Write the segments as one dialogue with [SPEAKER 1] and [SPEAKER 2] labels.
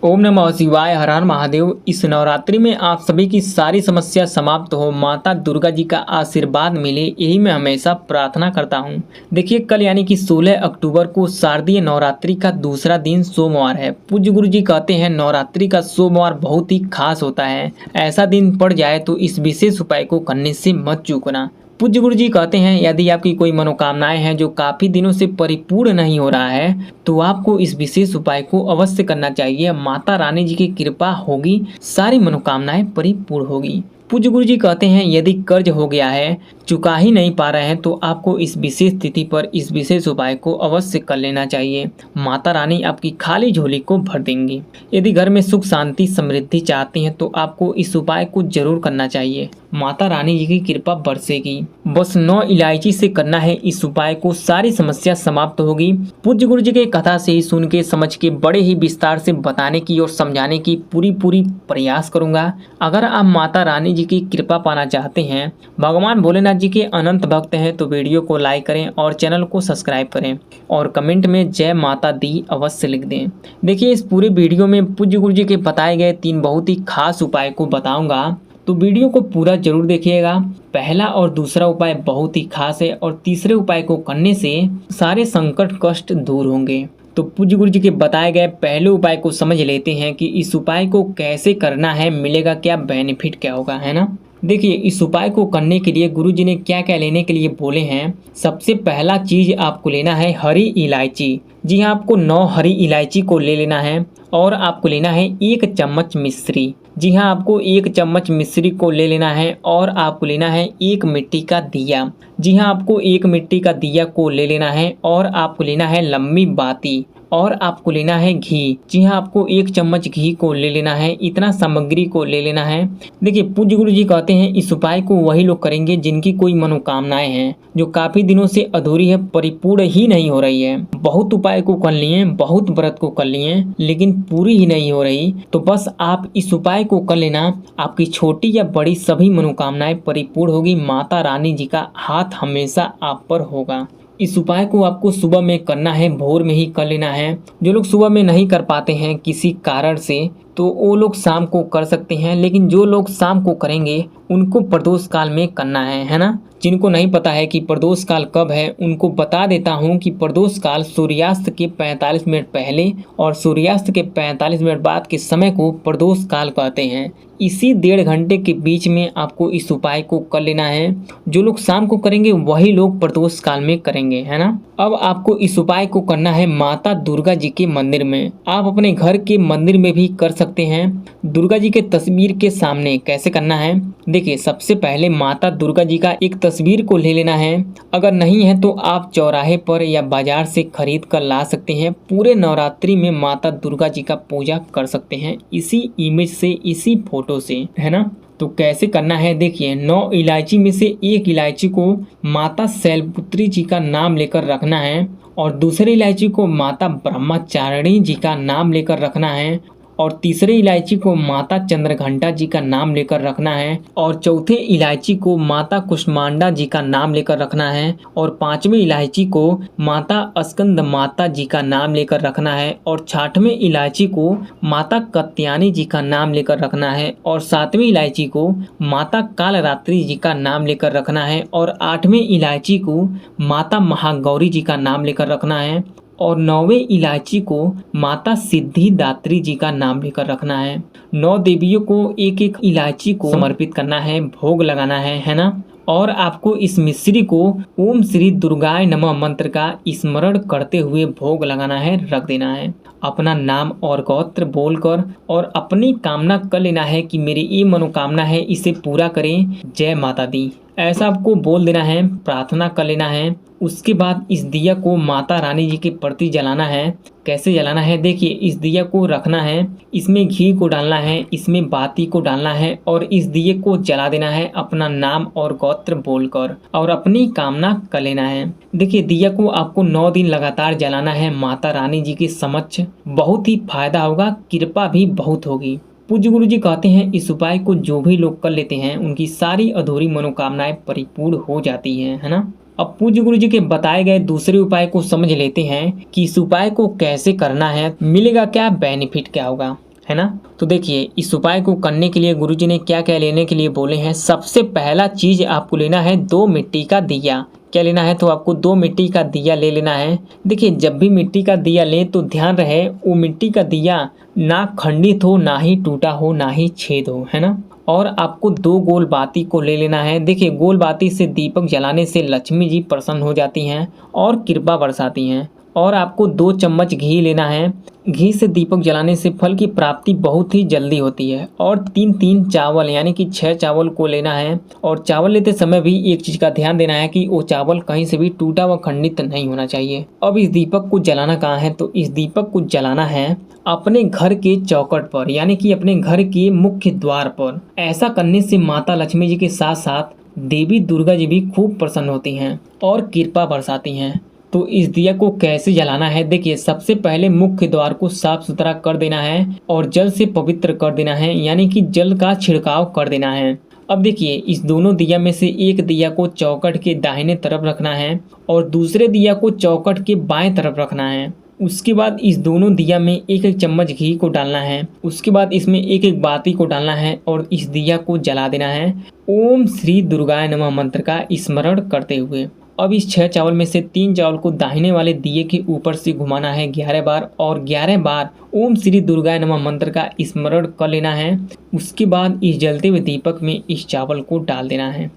[SPEAKER 1] ओम नमः शिवाय, हर हर महादेव। इस नवरात्रि में आप सभी की सारी समस्या समाप्त हो, माता दुर्गा जी का आशीर्वाद मिले, यही मैं हमेशा प्रार्थना करता हूं। देखिए, कल यानी कि 16 अक्टूबर को शारदीय नवरात्रि का दूसरा दिन सोमवार है। पूज्य गुरु जी कहते हैं नवरात्रि का सोमवार बहुत ही खास होता है। ऐसा दिन पड़ जाए तो इस विशेष उपाय को करने से मत चूकना। पूज्य गुरु जी कहते हैं यदि आपकी कोई मनोकामनाएं हैं जो काफी दिनों से परिपूर्ण नहीं हो रहा है तो आपको इस विशेष उपाय को अवश्य करना चाहिए। माता रानी जी की कृपा होगी, सारी मनोकामनाएं परिपूर्ण होगी। पूज्य गुरु जी कहते हैं यदि कर्ज हो गया है, चुका ही नहीं पा रहे हैं तो आपको इस विशेष तिथि पर इस विशेष उपाय को अवश्य कर लेना चाहिए। माता रानी आपकी खाली झोली को भर देंगी। यदि घर में सुख शांति समृद्धि चाहते हैं तो आपको इस उपाय को जरूर करना चाहिए। माता रानी जी की कृपा बरसेगी। बस 9 इलायची से करना है इस उपाय को, सारी समस्या समाप्त होगी। पूज्य गुरु जी के कथा से ही सुन के समझ के बड़े ही विस्तार से बताने की और समझाने की पूरी प्रयास करूंगा। अगर आप माता रानी जी की कृपा पाना चाहते हैं, भगवान भोलेनाथ जी के अनंत भक्त हैं तो वीडियो को लाइक करें और चैनल को सब्सक्राइब करें और कमेंट में जय माता दी अवश्य लिख दें। देखिए, इस पूरे वीडियो में पूज्य गुरु जी के बताए गए 3 बहुत ही खास उपाय को बताऊंगा, तो वीडियो को पूरा जरूर देखिएगा। पहला और दूसरा उपाय बहुत ही खास है और तीसरे उपाय को करने से सारे संकट कष्ट दूर होंगे। तो पूज्य गुरु जी के बताए गए पहले उपाय को समझ लेते हैं कि इस उपाय को कैसे करना है, मिलेगा क्या, बेनिफिट क्या होगा, है ना। देखिए, इस उपाय को करने के लिए गुरु जी ने क्या क्या लेने के लिए बोले हैं। सबसे पहला चीज आपको लेना है हरी इलायची। जी हाँ, आपको 9 हरी इलायची को ले लेना है और आपको लेना है 1 चम्मच मिश्री। जी हाँ, आपको 1 चम्मच मिश्री को ले लेना है और आपको लेना है 1 मिट्टी का दिया। जी हाँ, आपको 1 मिट्टी का दिया को ले लेना है और आपको लेना है लंबी बाती और आपको लेना है घी। जी हाँ, आपको 1 चम्मच घी को ले लेना है। इतना सामग्री को ले लेना है। देखिए, पूज्य गुरु जी कहते हैं इस उपाय को वही लोग करेंगे जिनकी कोई मनोकामनाएं हैं जो काफी दिनों से अधूरी है, परिपूर्ण ही नहीं हो रही है। बहुत उपाय को कर लिए, बहुत व्रत को कर लिए, लेकिन पूरी ही नहीं हो रही, तो बस आप इस उपाय को कर लेना। आपकी छोटी या बड़ी सभी मनोकामनाएं परिपूर्ण होगी। माता रानी जी का हाथ हमेशा आप पर होगा। इस उपाय को आपको सुबह में करना है, भोर में ही कर लेना है। जो लोग सुबह में नहीं कर पाते हैं किसी कारण से, तो वो लोग शाम को कर सकते हैं, लेकिन जो लोग शाम को करेंगे उनको प्रदोष काल में करना है ना। जिनको नहीं पता है कि प्रदोष काल कब है, उनको बता देता हूँ कि प्रदोष काल सूर्यास्त के 45 मिनट पहले और सूर्यास्त के 45 मिनट बाद के समय को प्रदोष काल कहते हैं। इसी 1.5 घंटे के बीच में आपको इस उपाय को कर लेना है। जो लोग शाम को करेंगे वही लोग प्रदोष काल में करेंगे, है ना। अब आपको इस उपाय को करना है माता दुर्गा जी के मंदिर में। आप अपने घर के मंदिर में भी कर सकते हैं। दुर्गा जी के तस्वीर के सामने कैसे करना है, देखिए, सबसे पहले माता दुर्गा जी का एक तस्वीर को ले लेना है। अगर नहीं है तो आप चौराहे पर या बाजार से खरीद कर ला सकते हैं। पूरे नवरात्रि में माता दुर्गा जी का पूजा कर सकते हैं इसी इमेज से, इसी फोटो से, है ना। तो कैसे करना है, देखिए, 9 इलायची में से 1 इलायची को माता शैलपुत्री जी का नाम लेकर रखना है और दूसरी इलायची को माता ब्रह्मचारिणी जी का नाम लेकर रखना है और तीसरे इलायची को माता चंद्रघंटा जी का नाम लेकर रखना है और चौथे इलायची को माता कुष्मांडा जी का नाम लेकर रखना है और 5वें इलायची को माता स्कंद माता जी का नाम लेकर रखना है और 6वें इलायची को माता कत्यानी जी का नाम लेकर रखना है और 7वें इलायची को माता कालरात्रि जी का नाम लेकर रखना है और 8वें इलायची को माता महागौरी जी का नाम लेकर रखना है और 9वें इलायची को माता सिद्धिदात्री जी का नाम लेकर रखना है। 9 देवियों को एक एक इलायची को समर्पित करना है, भोग लगाना है ना। और आपको इस मिश्री को ओम श्री दुर्गाय नमः मंत्र का स्मरण करते हुए भोग लगाना है, रख देना है। अपना नाम और गोत्र बोलकर और अपनी कामना कर लेना है कि मेरी ये मनोकामना है, इसे पूरा करें, जय माता दी, ऐसा आपको बोल देना है, प्रार्थना कर लेना है। उसके बाद इस दिया को माता रानी जी के प्रति जलाना है। कैसे जलाना है, देखिए, इस दिया को रखना है, इसमें घी को डालना है, इसमें बाती को डालना है और इस दिए को जला देना है अपना नाम और गोत्र बोलकर और अपनी कामना कर लेना है। देखिए, दिया को आपको 9 दिन लगातार जलाना है माता रानी जी के समक्ष। बहुत ही फायदा होगा, कृपा भी बहुत होगी। पूज्य गुरु जी कहते हैं इस उपाय को जो भी लोग कर लेते हैं उनकी सारी अधूरी मनोकामनाएं परिपूर्ण हो जाती हैं, है ना। अब पूज्य गुरु जी के बताए गए दूसरे उपाय को समझ लेते हैं कि इस उपाय को कैसे करना है, मिलेगा क्या, बेनिफिट क्या होगा। है ना। तो देखिए इस उपाय को करने के लिए गुरुजी ने क्या क्या लेने के लिए बोले हैं। सबसे पहला चीज आपको लेना है 2 मिट्टी का दिया। क्या लेना है, तो आपको 2 मिट्टी का दिया ले लेना है। देखिए जब भी मिट्टी का दिया लें तो ध्यान रहे वो मिट्टी का दिया ना खंडित हो, ना ही टूटा हो, ना ही छेद हो, है ना। और आपको 2 गोल बाती को ले लेना है। देखिए गोल बाती से दीपक जलाने से लक्ष्मी जी प्रसन्न हो जाती हैं और कृपा बरसाती हैं। और आपको 2 चम्मच घी लेना है। घी से दीपक जलाने से फल की प्राप्ति बहुत ही जल्दी होती है। और 3 चावल यानी कि 6 चावल को लेना है। और चावल लेते समय भी एक चीज का ध्यान देना है कि वो चावल कहीं से भी टूटा व खंडित नहीं होना चाहिए। अब इस दीपक को जलाना कहाँ है, तो इस दीपक को जलाना है अपने घर के चौखट पर, यानी कि अपने घर के मुख्य द्वार पर। ऐसा करने से माता लक्ष्मी जी के साथ साथ देवी दुर्गा जी भी खूब प्रसन्न होती हैं और कृपा बरसाती हैं। तो इस दिया को कैसे जलाना है, देखिए सबसे पहले मुख्य द्वार को साफ सुथरा कर देना है और जल से पवित्र कर देना है, यानी कि जल का छिड़काव कर देना है। अब देखिए इस दोनों दिया में से एक दिया को चौखट के दाहिने तरफ रखना है और दूसरे दिया को चौखट के बाएं तरफ रखना है। उसके बाद इस दोनों दिया में 1-1 चम्मच घी को डालना है। उसके बाद इसमें 1-1 बाती को डालना है और इस दिया को जला देना है ओम श्री दुर्गाय नमः मंत्र का स्मरण करते हुए। अब इस 6 चावल में से 3 चावल को दाहिने वाले दिए के ऊपर से घुमाना है 11 बार और 11 बार ओम श्री दुर्गाय नमः मंत्र का स्मरण कर लेना है। उसके बाद इस जलते हुए दीपक में इस चावल को डाल देना है।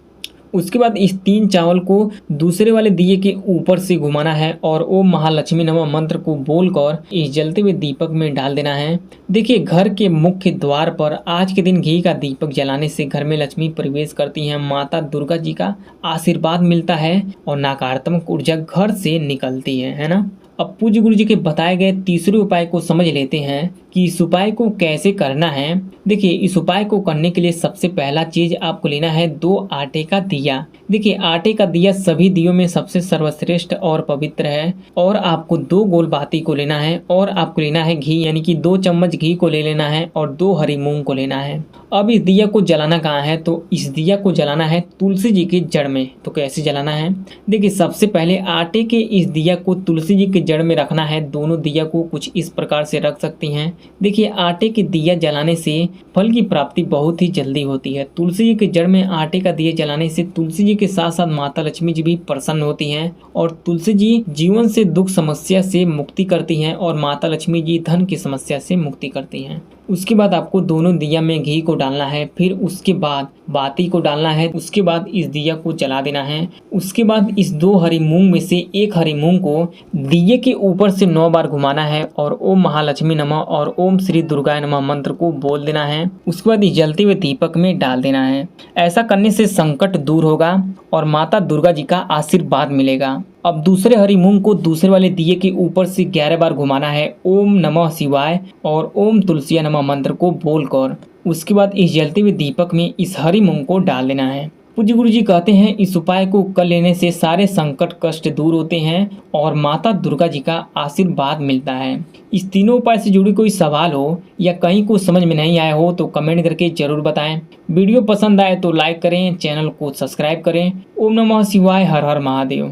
[SPEAKER 1] उसके बाद इस 3 चावल को दूसरे वाले दिए के ऊपर से घुमाना है और ओम महालक्ष्मी नमः मंत्र को बोलकर इस जलते हुए दीपक में डाल देना है। देखिए घर के मुख्य द्वार पर आज के दिन घी का दीपक जलाने से घर में लक्ष्मी प्रवेश करती हैं, माता दुर्गा जी का आशीर्वाद मिलता है और नकारात्मक ऊर्जा घर से निकलती है ना। अब पूज्य गुरु जी के बताए गए तीसरे उपाय को समझ लेते हैं कि इस उपाय को कैसे करना है। देखिए इस उपाय को करने के लिए सबसे पहला चीज आपको लेना है 2 आटे का दिया। देखिए आटे का दिया सभी दियों में सबसे सर्वश्रेष्ठ और पवित्र है। और आपको 2 गोल बाती को लेना है और आपको लेना है घी, यानी कि 2 चम्मच घी को ले लेना है और 2 हरी मूंग को लेना है। अब इस दिया को जलाना कहाँ है, तो इस दिया को जलाना है तुलसी जी की जड़ में। तो कैसे जलाना है, देखिए सबसे पहले आटे के इस दिया को तुलसी जी के जड़ में रखना है। दोनों दिया को कुछ इस प्रकार से रख सकती हैं। देखिए आटे के दिया जलाने से फल की प्राप्ति बहुत ही जल्दी होती है। तुलसी जी के जड़ में आटे का दिया जलाने से तुलसी जी के साथ साथ माता लक्ष्मी जी भी प्रसन्न होती हैं और तुलसी जी जीवन से दुख समस्या से मुक्ति करती हैं और माता लक्ष्मी जी धन की समस्या से मुक्ति करती हैं। उसके बाद आपको दोनों दिया में घी को डालना है, फिर उसके बाद बाती को डालना है, उसके बाद इस दिया को जला देना है। उसके बाद इस 2 हरी मूंग में से 1 हरी मूंग को दिए के ऊपर से 9 बार घुमाना है और ओम महालक्ष्मी नमः और ओम श्री दुर्गाय नमः मंत्र को बोल देना है। उसके बाद इस जलते हुए दीपक में डाल देना है। ऐसा करने से संकट दूर होगा और माता दुर्गा जी का आशीर्वाद मिलेगा। अब दूसरे हरी मूंग को दूसरे वाले दिए के ऊपर से 11 बार घुमाना है ओम नमः शिवाय और ओम तुलसी नमः मंत्र को बोलकर। उसके बाद इस जलते हुए दीपक में इस हरी मूंग को डाल देना है। पूज्य गुरु जी कहते हैं इस उपाय को कर लेने से सारे संकट कष्ट दूर होते हैं और माता दुर्गा जी का आशीर्वाद मिलता है। इस तीनों उपाय से जुड़ी कोई सवाल हो या कहीं कुछ समझ में नहीं आया हो तो कमेंट करके जरूर बताएं। वीडियो पसंद आए तो लाइक करें, चैनल को सब्सक्राइब करें। ओम नमः शिवाय, हर हर महादेव।